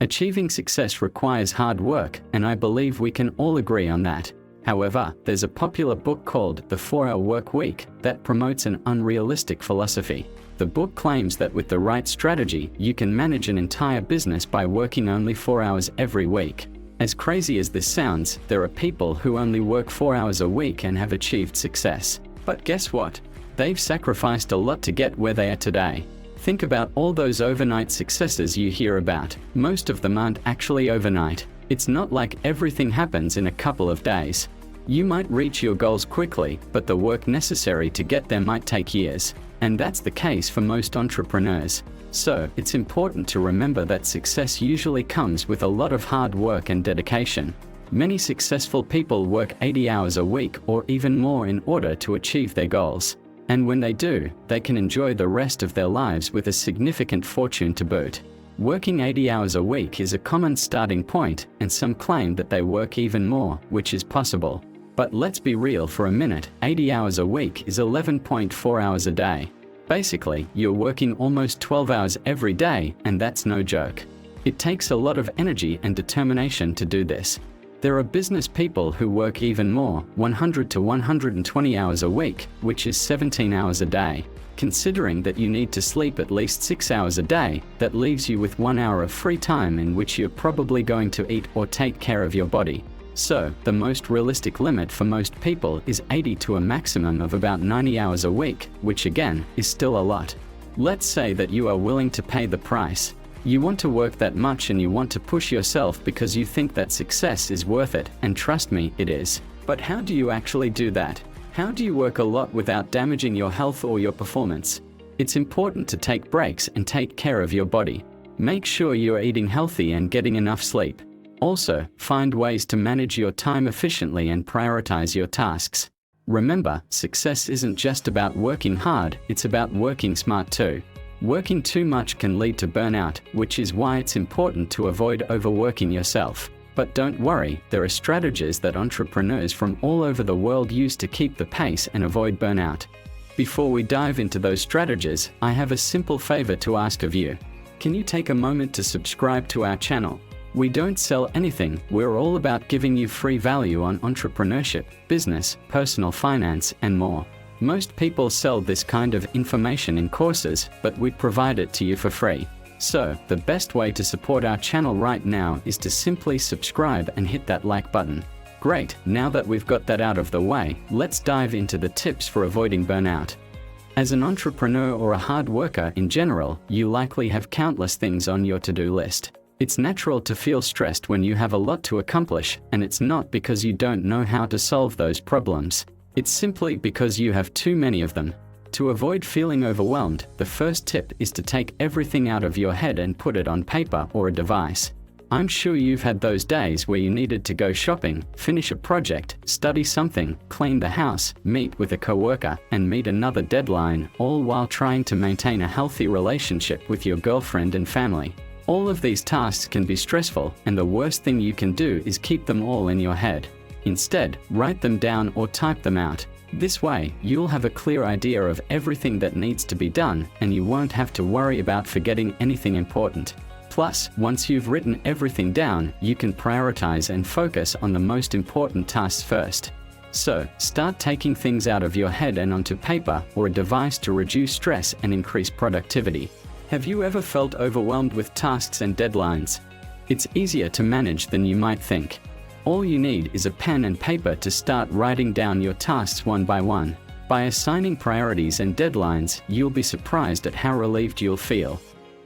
Achieving success requires hard work, and I believe we can all agree on that. However, there's a popular book called The 4-Hour Work Week that promotes an unrealistic philosophy. The book claims that with the right strategy, you can manage an entire business by working only 4 hours every week. As crazy as this sounds, there are people who only work 4 hours a week and have achieved success. But guess what? They've sacrificed a lot to get where they are today. Think about all those overnight successes you hear about. Most of them aren't actually overnight. It's not like everything happens in a couple of days. You might reach your goals quickly, but the work necessary to get there might take years. And that's the case for most entrepreneurs. So, it's important to remember that success usually comes with a lot of hard work and dedication. Many successful people work 80 hours a week or even more in order to achieve their goals. And when they do, they can enjoy the rest of their lives with a significant fortune to boot. Working 80 hours a week is a common starting point, and some claim that they work even more, which is possible. But let's be real for a minute, 80 hours a week is 11.4 hours a day. Basically, you're working almost 12 hours every day, and that's no joke. It takes a lot of energy and determination to do this. There are business people who work even more, 100 to 120 hours a week, which is 17 hours a day. Considering that you need to sleep at least 6 hours a day, that leaves you with 1 hour of free time in which you're probably going to eat or take care of your body. So, the most realistic limit for most people is 80 to a maximum of about 90 hours a week, which again, is still a lot. Let's say that you are willing to pay the price. You want to work that much and you want to push yourself because you think that success is worth it, and trust me, it is. But how do you actually do that? How do you work a lot without damaging your health or your performance? It's important to take breaks and take care of your body. Make sure you are eating healthy and getting enough sleep. Also, find ways to manage your time efficiently and prioritize your tasks. Remember, success isn't just about working hard, it's about working smart too. Working too much can lead to burnout, which is why it's important to avoid overworking yourself. But don't worry, there are strategies that entrepreneurs from all over the world use to keep the pace and avoid burnout. Before we dive into those strategies, I have a simple favor to ask of you. Can you take a moment to subscribe to our channel? We don't sell anything, we're all about giving you free value on entrepreneurship, business, personal finance, and more. Most people sell this kind of information in courses, but we provide it to you for free. So, the best way to support our channel right now is to simply subscribe and hit that like button. Great, now that we've got that out of the way, let's dive into the tips for avoiding burnout. As an entrepreneur or a hard worker in general, you likely have countless things on your to-do list. It's natural to feel stressed when you have a lot to accomplish, and it's not because you don't know how to solve those problems. It's simply because you have too many of them. To avoid feeling overwhelmed, the first tip is to take everything out of your head and put it on paper or a device. I'm sure you've had those days where you needed to go shopping, finish a project, study something, clean the house, meet with a coworker, and meet another deadline, all while trying to maintain a healthy relationship with your girlfriend and family. All of these tasks can be stressful, and the worst thing you can do is keep them all in your head. Instead, write them down or type them out. This way, you'll have a clear idea of everything that needs to be done, and you won't have to worry about forgetting anything important. Plus, once you've written everything down, you can prioritize and focus on the most important tasks first. So, start taking things out of your head and onto paper or a device to reduce stress and increase productivity. Have you ever felt overwhelmed with tasks and deadlines? It's easier to manage than you might think. All you need is a pen and paper to start writing down your tasks one by one. By assigning priorities and deadlines, you'll be surprised at how relieved you'll feel.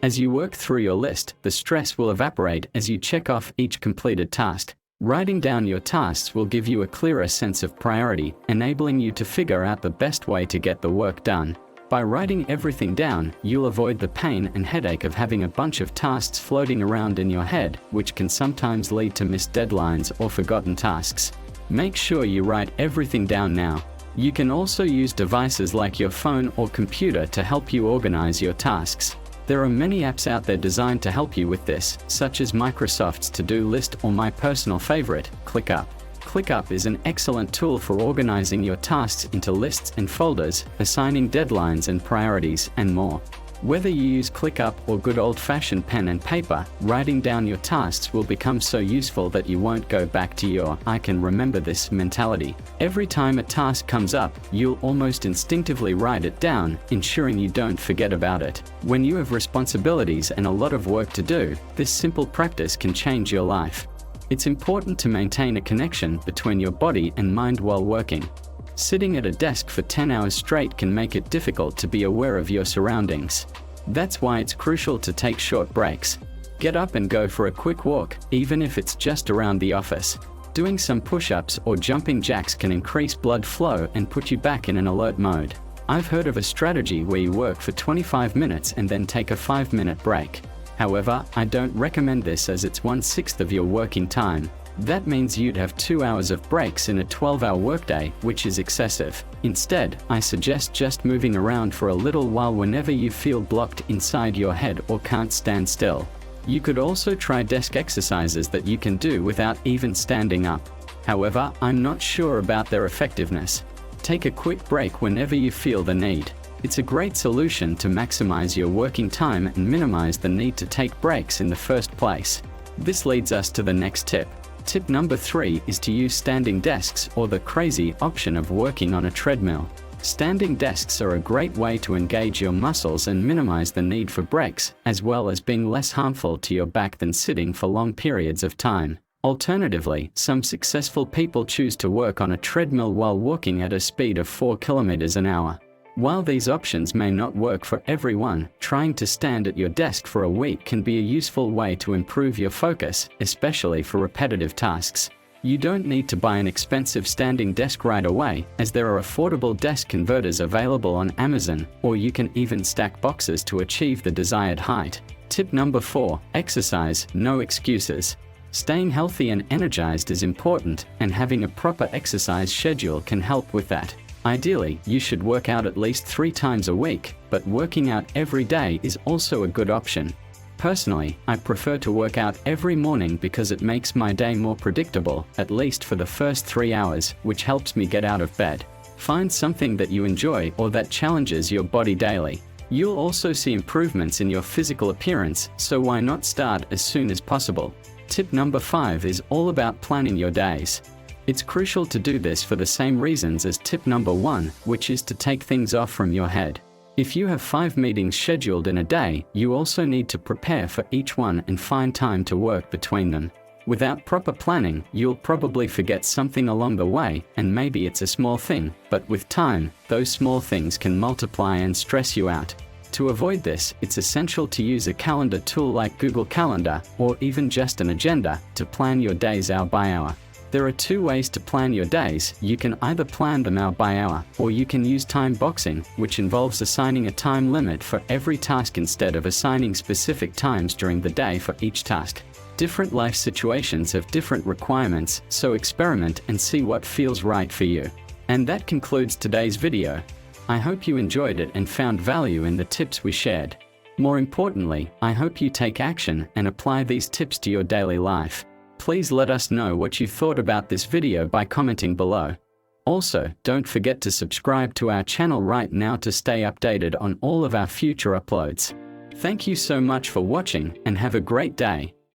As you work through your list, the stress will evaporate as you check off each completed task. Writing down your tasks will give you a clearer sense of priority, enabling you to figure out the best way to get the work done. By writing everything down, you'll avoid the pain and headache of having a bunch of tasks floating around in your head, which can sometimes lead to missed deadlines or forgotten tasks. Make sure you write everything down now. You can also use devices like your phone or computer to help you organize your tasks. There are many apps out there designed to help you with this, such as Microsoft's to-do list or my personal favorite, ClickUp. ClickUp is an excellent tool for organizing your tasks into lists and folders, assigning deadlines and priorities, and more. Whether you use ClickUp or good old-fashioned pen and paper, writing down your tasks will become so useful that you won't go back to your "I can remember this" mentality. Every time a task comes up, you'll almost instinctively write it down, ensuring you don't forget about it. When you have responsibilities and a lot of work to do, this simple practice can change your life. It's important to maintain a connection between your body and mind while working. Sitting at a desk for 10 hours straight can make it difficult to be aware of your surroundings. That's why it's crucial to take short breaks. Get up and go for a quick walk, even if it's just around the office. Doing some push-ups or jumping jacks can increase blood flow and put you back in an alert mode. I've heard of a strategy where you work for 25 minutes and then take a 5-minute break. However, I don't recommend this as it's 1/6 of your working time. That means you'd have 2 hours of breaks in a 12-hour workday, which is excessive. Instead, I suggest just moving around for a little while whenever you feel blocked inside your head or can't stand still. You could also try desk exercises that you can do without even standing up. However, I'm not sure about their effectiveness. Take a quick break whenever you feel the need. It's a great solution to maximize your working time and minimize the need to take breaks in the first place. This leads us to the next tip. Tip number 3 is to use standing desks, or the crazy option of working on a treadmill. Standing desks are a great way to engage your muscles and minimize the need for breaks, as well as being less harmful to your back than sitting for long periods of time. Alternatively, some successful people choose to work on a treadmill while walking at a speed of 4 kilometers an hour. While these options may not work for everyone, trying to stand at your desk for a week can be a useful way to improve your focus, especially for repetitive tasks. You don't need to buy an expensive standing desk right away, as there are affordable desk converters available on Amazon, or you can even stack boxes to achieve the desired height. Tip number 4, exercise, no excuses. Staying healthy and energized is important, and having a proper exercise schedule can help with that. Ideally, you should work out at least 3 times a week, but working out every day is also a good option. Personally, I prefer to work out every morning because it makes my day more predictable, at least for the first 3 hours, which helps me get out of bed. Find something that you enjoy or that challenges your body daily. You'll also see improvements in your physical appearance, so why not start as soon as possible? Tip number 5 is all about planning your days. It's crucial to do this for the same reasons as tip number 1, which is to take things off from your head. If you have 5 meetings scheduled in a day, you also need to prepare for each one and find time to work between them. Without proper planning, you'll probably forget something along the way, and maybe it's a small thing, but with time, those small things can multiply and stress you out. To avoid this, it's essential to use a calendar tool like Google Calendar, or even just an agenda, to plan your days hour by hour. There are 2 ways to plan your days. You can either plan them hour by hour, or you can use time boxing, which involves assigning a time limit for every task instead of assigning specific times during the day for each task. Different life situations have different requirements, so experiment and see what feels right for you. And that concludes today's video. I hope you enjoyed it and found value in the tips we shared. More importantly, I hope you take action and apply these tips to your daily life. Please let us know what you thought about this video by commenting below. Also, don't forget to subscribe to our channel right now to stay updated on all of our future uploads. Thank you so much for watching, and have a great day.